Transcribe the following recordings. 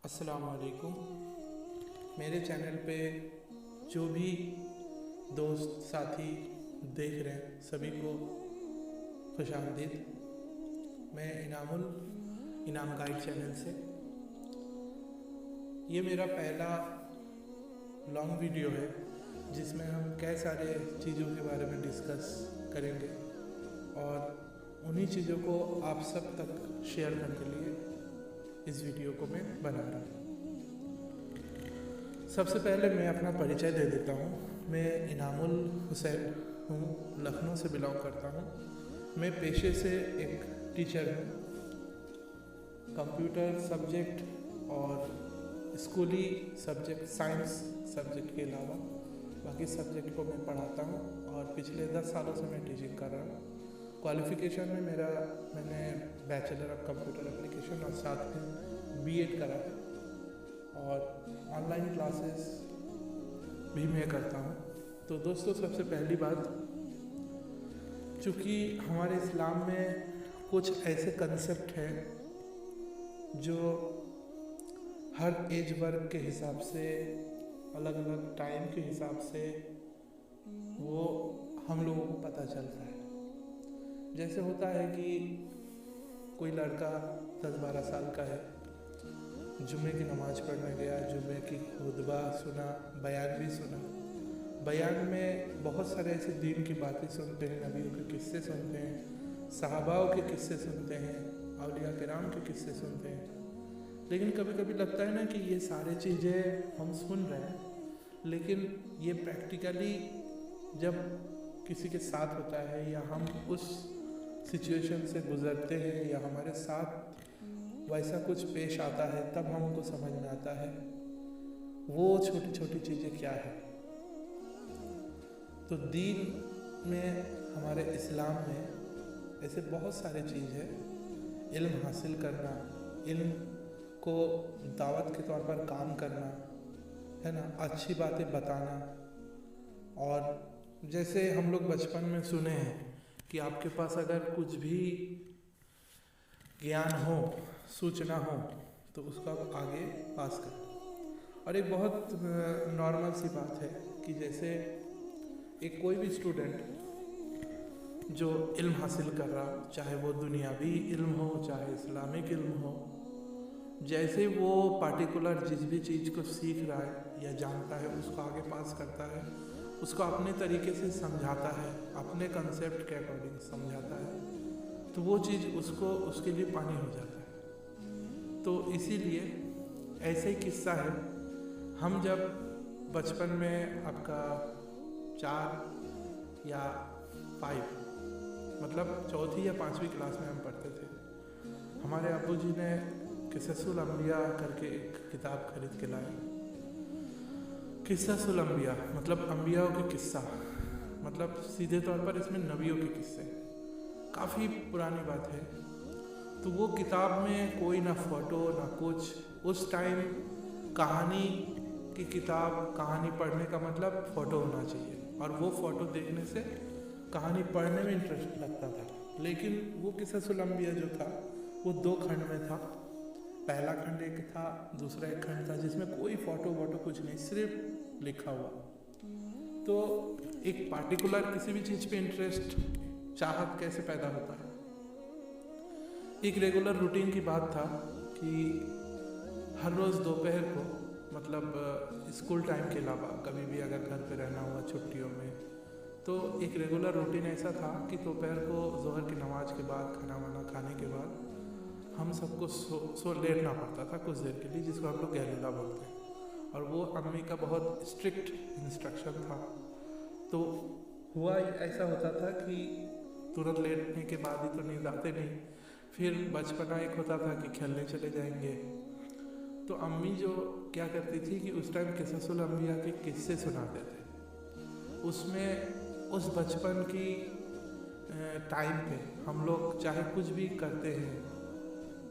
अस्सलाम वालेकुम। मेरे चैनल पे जो भी दोस्त साथी देख रहे हैं सभी को खुशामदीद। मैं इनाम गाइड चैनल से, ये मेरा पहला लॉन्ग वीडियो है जिसमें हम कई सारे चीज़ों के बारे में डिस्कस करेंगे और उन्हीं चीज़ों को आप सब तक शेयर करने के लिए इस वीडियो को मैं बना रहा हूँ। सबसे पहले मैं अपना परिचय दे देता हूँ। मैं इनामुल हुसैन हूँ, लखनऊ से बिलोंग करता हूँ। मैं पेशे से एक टीचर हूँ। कंप्यूटर सब्जेक्ट और स्कूली सब्जेक्ट, साइंस सब्जेक्ट के अलावा बाकी सब्जेक्ट को मैं पढ़ाता हूँ और पिछले 10 सालों से मैं टीचिंग कर रहा हूँ। क्वालिफ़िकेशन में मैंने बैचलर ऑफ कंप्यूटर एप्लीकेशन और साथ में बीएड करा है और ऑनलाइन क्लासेस भी मैं करता हूँ। तो दोस्तों, सबसे पहली बात, चूँकि हमारे इस्लाम में कुछ ऐसे कंसेप्ट हैं जो हर एज वर्ग के हिसाब से, अलग अलग टाइम के हिसाब से वो हम लोगों को पता चलता है। जैसे होता है कि कोई लड़का 10-12 साल का है, जुम्मे की नमाज़ पढ़ने गया, जुम्मे की खुतबा सुना, बयान भी सुना। बयान में बहुत सारे ऐसे दीन की बातें सुनते हैं, नबियों के किस्से सुनते हैं, सहाबाओं के किस्से सुनते हैं, औलिया किराम के किस्से सुनते हैं। लेकिन कभी कभी लगता है ना कि ये सारी चीज़ें हम सुन रहे हैं, लेकिन ये प्रैक्टिकली जब किसी के साथ होता है या हम उस सिचुएशन से गुज़रते हैं या हमारे साथ वैसा कुछ पेश आता है, तब हमको समझ में आता है वो छोटी छोटी चीज़ें क्या है। तो दीन में, हमारे इस्लाम में ऐसे बहुत सारी चीज़ है। इल्म हासिल करना, इल्म को दावत के तौर पर काम करना, है ना, अच्छी बातें बताना। और जैसे हम लोग बचपन में सुने हैं कि आपके पास अगर कुछ भी ज्ञान हो, सूचना हो, तो उसको आप आगे पास करें। और एक बहुत नॉर्मल सी बात है कि जैसे एक कोई भी स्टूडेंट जो इल्म हासिल कर रहा, चाहे वो दुनियावी इल्म हो, चाहे इस्लामिक इल्म हो, जैसे वो पार्टिकुलर जिस भी चीज़ को सीख रहा है या जानता है, उसको आगे पास करता है, उसको अपने तरीके से समझाता है, अपने कंसेप्ट के अकॉर्डिंग समझाता है, तो वो चीज़ उसको, उसके लिए पानी हो जाता है। तो इसीलिए ऐसे ही किस्सा है। हम जब बचपन में आपका 4 या 5, मतलब 4वीं या 5वीं क्लास में हम पढ़ते थे, हमारे अब्बू जी ने क़िससुल अंबिया करके एक किताब खरीद के लाए। क़िससुल अंबिया मतलब अंबियाओं के किस्सा, मतलब सीधे तौर पर इसमें नबियों के किस्से। काफ़ी पुरानी बात है। तो वो किताब में कोई ना फ़ोटो ना कुछ। उस टाइम कहानी की किताब, कहानी पढ़ने का मतलब फ़ोटो होना चाहिए और वो फ़ोटो देखने से कहानी पढ़ने में इंटरेस्ट लगता था। लेकिन वो क़िससुल अंबिया जो था वो 2 खंड में था। पहला खंड एक था, दूसरा एक खंड था जिसमें कोई फ़ोटो वोटो कुछ नहीं, सिर्फ लिखा हुआ। तो एक पार्टिकुलर किसी भी चीज़ पे इंटरेस्ट, चाहत कैसे पैदा होता है। एक रेगुलर रूटीन की बात था कि हर रोज़ दोपहर को, मतलब स्कूल टाइम के अलावा कभी भी अगर घर पे रहना हुआ छुट्टियों में, तो एक रेगुलर रूटीन ऐसा था कि दोपहर को ज़ोहर की नमाज के बाद, खाना वाना खाने के बाद हम सबको सो लेटना पड़ता था कुछ देर के लिए, जिसको हम लोग गैलूला बोलते हैं। और वो अम्मी का बहुत स्ट्रिक्ट इंस्ट्रक्शन था। तो हुआ ऐसा होता था कि तुरंत लेटने के बाद ही तो नींद आते नहीं, फिर बचपना एक होता था कि खेलने चले जाएंगे। तो अम्मी जो क्या करती थी कि उस टाइम क़िससुल अंबिया के किस्से सुनाते थे। उसमें उस बचपन की टाइम पे हम लोग चाहे कुछ भी करते हैं,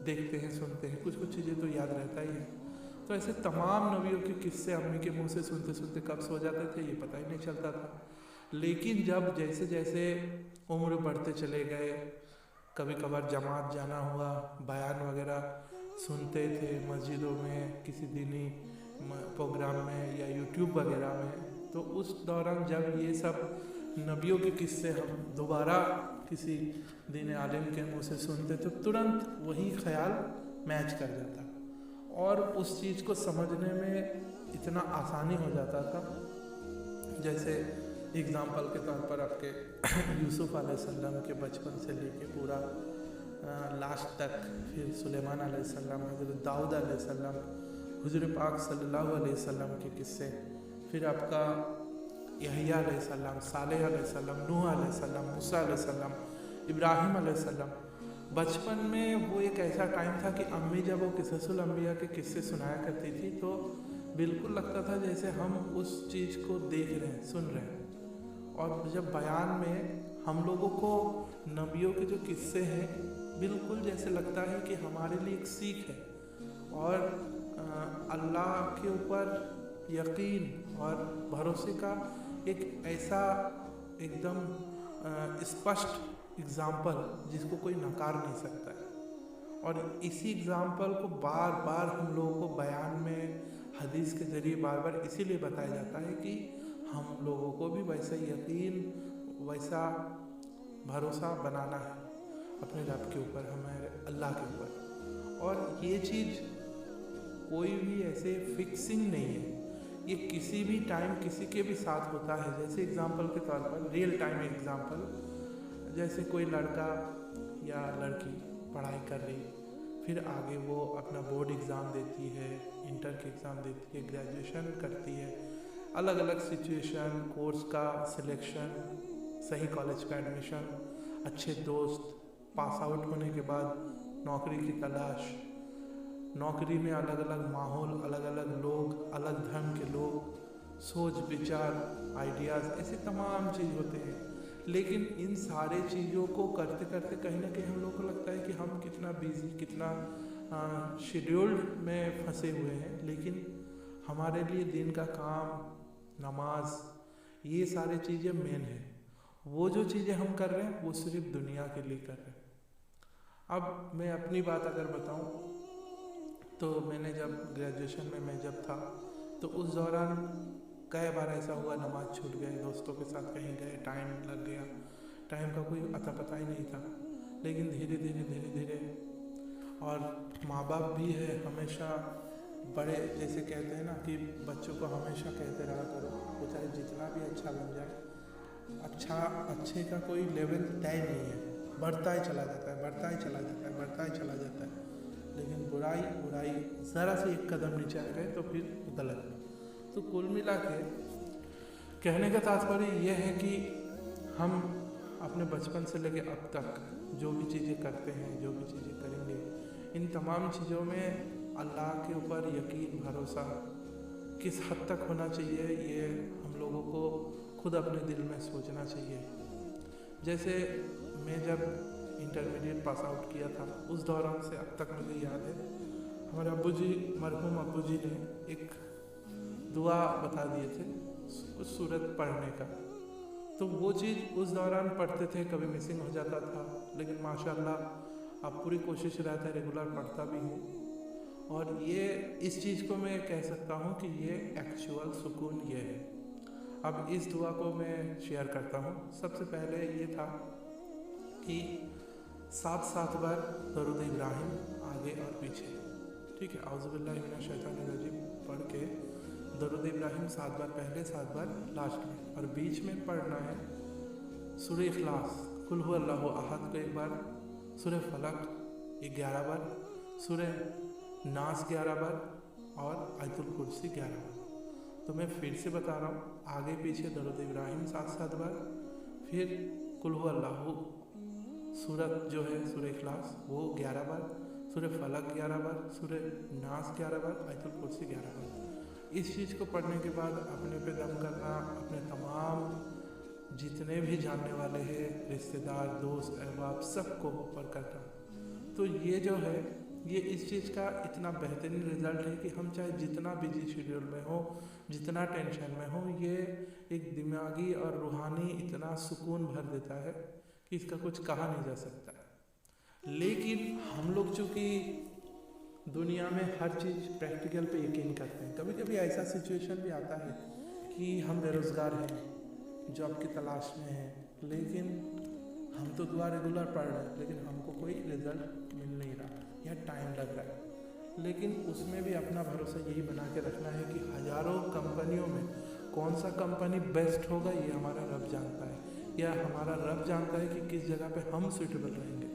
देखते हैं, सुनते हैं, कुछ कुछ चीज़ें तो याद रहता ही है। तो ऐसे तमाम नबियों के किस्से अम्मी के मुंह से सुनते सुनते कब सो जाते थे ये पता ही नहीं चलता था। लेकिन जब जैसे जैसे उम्र बढ़ते चले गए, कभी कभार जमात जाना हुआ, बयान वगैरह सुनते थे मस्जिदों में, किसी दीनी प्रोग्राम में या यूट्यूब वगैरह में। तो उस दौरान जब ये सब नबियों के किस्से हम दोबारा किसी दीन आलिम के मुँह से सुनते तो तुरंत वही ख्याल मैच कर जाता और उस चीज़ को समझने में इतना आसानी हो जाता था। जैसे एग्ज़ाम्पल के तौर पर आपके यूसुफ अलैहिस्सलाम के बचपन से लेके पूरा लास्ट तक, फिर सुलेमान अलैहिस्सलाम, हज़रत दाऊद अलैहिस्सलाम, हुज़ूर पाक सल्लल्लाहु अलैहि वसल्लम के किस्से, फिर आपका यहया अलैहिस्सलाम, सालेह अलैहिस्सलाम, नूह अलैहिस्सलाम, मूसा अलैहिस्सलाम, इब्राहिम अलैहिस्सलाम। बचपन में वो एक ऐसा टाइम था कि अम्मी जब वो किस्सुल अंबिया के किस्से सुनाया करती थी तो बिल्कुल लगता था जैसे हम उस चीज़ को देख रहे हैं, सुन रहे हैं। और जब बयान में हम लोगों को नबियों के जो किस्से हैं बिल्कुल जैसे लगता है कि हमारे लिए एक सीख है और अल्लाह के ऊपर यकीन और भरोसे का एक ऐसा एकदम स्पष्ट एग्ज़ाम्पल जिसको कोई नकार नहीं सकता है। और इसी एग्ज़ाम्पल को बार बार हम लोगों को बयान में हदीस के ज़रिए बार बार इसीलिए बताया जाता है कि हम लोगों को भी वैसा यकीन, वैसा भरोसा बनाना है अपने रब के ऊपर, हमारे अल्लाह के ऊपर। और ये चीज़ कोई भी ऐसे फिक्सिंग नहीं है, ये किसी भी टाइम किसी के भी साथ होता है। जैसे एग्ज़ाम्पल के तौर पर, रियल टाइम एग्ज़ाम्पल, जैसे कोई लड़का या लड़की पढ़ाई कर रही, फिर आगे वो अपना बोर्ड एग्ज़ाम देती है, इंटर के एग्ज़ाम देती है, ग्रेजुएशन करती है, अलग अलग सिचुएशन, कोर्स का सिलेक्शन, सही कॉलेज का एडमिशन, अच्छे दोस्त, पास आउट होने के बाद नौकरी की तलाश, नौकरी में अलग अलग माहौल, अलग अलग लोग, अलग धर्म के लोग, सोच विचार, आइडियाज़, ऐसे तमाम चीज़ होते हैं। लेकिन इन सारे चीज़ों को करते करते कहीं ना कहीं हम लोग को लगता है कि हम कितना बिजी, कितना शेड्यूल्ड में फंसे हुए हैं। लेकिन हमारे लिए दिन का काम, नमाज, ये सारी चीज़ें मेन है। वो जो चीज़ें हम कर रहे हैं वो सिर्फ दुनिया के लिए कर रहे हैं। अब मैं अपनी बात अगर बताऊं तो मैंने जब ग्रेजुएशन में मैं जब था तो उस दौरान कई बार ऐसा हुआ नमाज छूट गए, दोस्तों के साथ कहीं गए, टाइम लग गया, टाइम का कोई अता पता ही नहीं था। लेकिन धीरे धीरे और माँ बाप भी है, हमेशा बड़े जैसे कहते हैं ना कि बच्चों को हमेशा कहते रहा करो, वो चाहे जितना भी अच्छा बन जाए, अच्छे का कोई लेवल तय नहीं है, बढ़ता ही चला जाता है, बढ़ता ही चला जाता है, बढ़ता ही चला जाता है। लेकिन बुराई ज़रा से एक कदम नीचे आ गए तो फिर गलत। तो कुल मिला के कहने का तात्पर्य यह है कि हम अपने बचपन से लेकर अब तक जो भी चीज़ें करते हैं, जो भी चीज़ें करेंगे, इन तमाम चीज़ों में अल्लाह के ऊपर यकीन, भरोसा किस हद तक होना चाहिए ये हम लोगों को खुद अपने दिल में सोचना चाहिए। जैसे मैं जब इंटरमीडिएट पास आउट किया था उस दौरान से अब तक मुझे याद है, हमारे अब्बू जी, मरहूम अब्बू जी ने एक दुआ बता दिए थे कुछ सूरत पढ़ने का। तो वो चीज़ उस दौरान पढ़ते थे, कभी मिसिंग हो जाता था, लेकिन माशाल्लाह अब पूरी कोशिश रहता है रेगुलर पढ़ता भी हूँ। और ये इस चीज़ को मैं कह सकता हूँ कि ये एक्चुअल सुकून ये है। अब इस दुआ को मैं शेयर करता हूँ। सबसे पहले ये था कि 7 बार दरूद इब्राहिम आगे और पीछे, ठीक है, औज़ुबिल्लाहि मिनश शैतानिर रजीम पढ़ के दरूद इब्राहिम 7 बार पहले, 7 बार लास्ट में, और बीच में पढ़ना है सूरह इखलास, कुल हु अल्लाहु अहद को एक बार, सूरह फलक 11 बार, सूरह नास 11 बार और आयतुल कुर्सी 11 बार। तो मैं फिर से बता रहा हूँ, आगे पीछे दरूद इब्राहिम 7 बार, फिर कुल हु अल्लाहु सूरत जो है सूरह इखलास वो 11 बार, सूरह फलक 11 बार, सूरह नास 11 बार, आयतुल कुर्सी 11 बार। इस चीज़ को पढ़ने के बाद अपने पे दम करना, अपने तमाम जितने भी जानने वाले हैं, रिश्तेदार, दोस्त, अहबाब, सबको ऊपर करना। तो ये जो है, ये इस चीज़ का इतना बेहतरीन रिज़ल्ट है कि हम चाहे जितना बिजी शेड्यूल में हो, जितना टेंशन में हो, ये एक दिमागी और रूहानी इतना सुकून भर देता है कि इसका कुछ कहा नहीं जा सकता। लेकिन हम लोग चूँकि दुनिया में हर चीज़ प्रैक्टिकल पे यकीन करते हैं। कभी कभी ऐसा सिचुएशन भी आता है कि हम बेरोज़गार हैं, जॉब की तलाश में हैं, लेकिन हम तो दुआ रेगुलर पढ़ रहे हैं, लेकिन हमको कोई रिज़ल्ट मिल नहीं रहा या टाइम लग रहा है। लेकिन उसमें भी अपना भरोसा यही बना के रखना है कि हज़ारों कंपनियों में कौन सा कंपनी बेस्ट होगा ये हमारा रब जानता है, या हमारा रब जानता है कि किस जगह पे हम सूटेबल रहेंगे।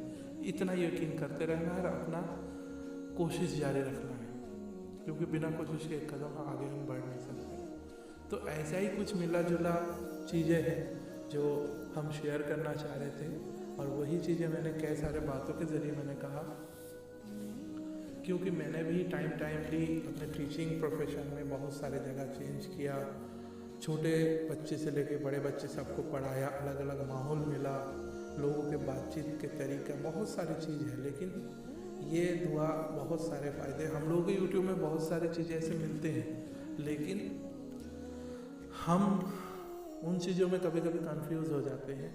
इतना यकीन करते रहना है और अपना कोशिश जारी रखना है, क्योंकि बिना कोशिश के एक कदम आगे हम बढ़ नहीं सकते। तो ऐसा ही कुछ मिला जुला चीज़ें हैं जो हम शेयर करना चाह रहे थे, और वही चीज़ें मैंने कई सारे बातों के ज़रिए मैंने कहा, क्योंकि मैंने भी टाइमली अपने टीचिंग प्रोफेशन में बहुत सारे जगह चेंज किया। छोटे बच्चे से लेके बड़े बच्चे सबको पढ़ाया, अलग अलग माहौल मिला, लोगों के बातचीत के तरीका, बहुत सारी चीज़ है। लेकिन ये दुआ बहुत सारे फ़ायदे, हम लोगों के यूट्यूब में बहुत सारी चीज़ें ऐसे मिलते हैं, लेकिन हम उन चीज़ों में कभी कभी कंफ्यूज हो जाते हैं।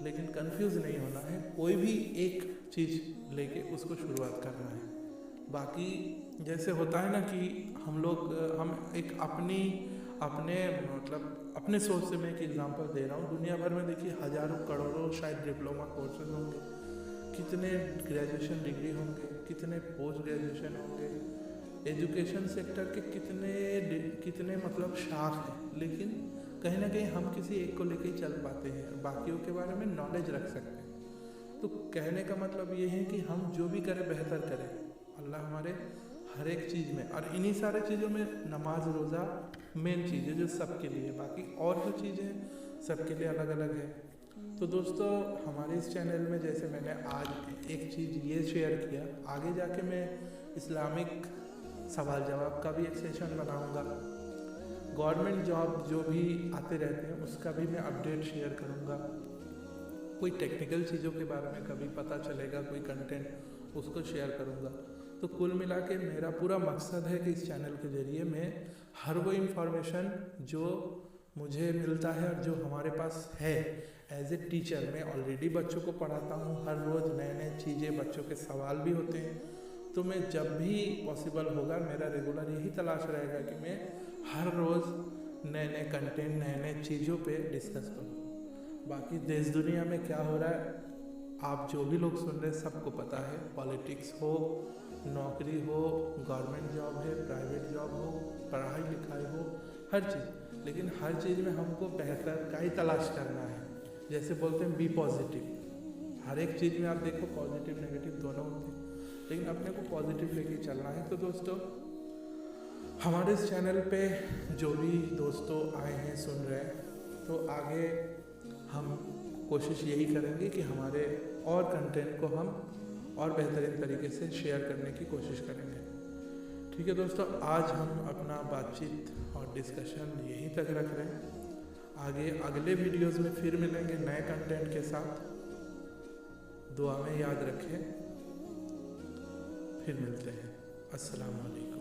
लेकिन कंफ्यूज नहीं होना है, कोई भी एक चीज़ लेके उसको शुरुआत करना है। बाकी जैसे होता है ना कि हम एक अपने सोच से मैं एक एग्जांपल दे रहा हूँ। दुनिया भर में देखिए हज़ारों करोड़ों शायद डिप्लोमा कोर्सेज होंगे, कितने ग्रेजुएशन डिग्री होंगे, कितने पोस्ट ग्रेजुएशन होंगे, एजुकेशन सेक्टर के कितने मतलब शाख हैं, लेकिन कहीं ना कहीं हम किसी एक को लेके ही चल पाते हैं, बाकियों के बारे में नॉलेज रख सकते हैं। तो कहने का मतलब ये है कि हम जो भी करें बेहतर करें, अल्लाह हमारे हर एक चीज़ में, और इन्हीं सारे चीज़ों में नमाज रोज़ा मेन चीज़ है जो सबके लिए, बाकी और जो चीज़ें सबके लिए अलग अलग है। तो दोस्तों, हमारे इस चैनल में जैसे मैंने आज एक चीज़ ये शेयर किया, आगे जाके मैं इस्लामिक सवाल जवाब का भी एक सेशन बनाऊंगा, गवर्नमेंट जॉब जो भी आते रहते हैं उसका भी मैं अपडेट शेयर करूंगा, कोई टेक्निकल चीज़ों के बारे में कभी पता चलेगा, कोई कंटेंट उसको शेयर करूंगा। तो कुल मिला के मेरा पूरा मकसद है कि इस चैनल के ज़रिए मैं हर वो इन्फॉर्मेशन जो मुझे मिलता है और जो हमारे पास है एज ए टीचर, मैं ऑलरेडी बच्चों को पढ़ाता हूँ, हर रोज़ नए नए चीज़ें, बच्चों के सवाल भी होते हैं, तो मैं जब भी पॉसिबल होगा मेरा रेगुलर यही तलाश रहेगा कि मैं हर रोज़ नए नए कंटेंट, नए नए चीज़ों पे डिस्कस करूँ। बाकी देश दुनिया में क्या हो रहा है आप जो भी लोग सुन रहे हैं सबको पता है, पॉलिटिक्स हो, नौकरी हो, गवर्नमेंट जॉब है, प्राइवेट जॉब हो, पढ़ाई लिखाई हो, हर चीज़, लेकिन हर चीज़ में हमको बेहतर का ही तलाश करना है। जैसे बोलते हैं बी पॉजिटिव, हर एक चीज़ में आप देखो पॉजिटिव नेगेटिव दोनों होते हैं, लेकिन अपने को पॉजिटिव लेके चलना है। तो दोस्तों, हमारे इस चैनल पे जो भी दोस्तों आए हैं सुन रहे हैं, तो आगे हम कोशिश यही करेंगे कि हमारे और कंटेंट को हम और बेहतरीन तरीके से शेयर करने की कोशिश करेंगे। ठीक है दोस्तों, आज हम अपना बातचीत और डिस्कशन यहीं तक रख रहे हैं। आगे अगले वीडियोस में फिर मिलेंगे नए कंटेंट के साथ। दुआ में याद रखें, फिर मिलते हैं। अस्सलाम वालेकुम।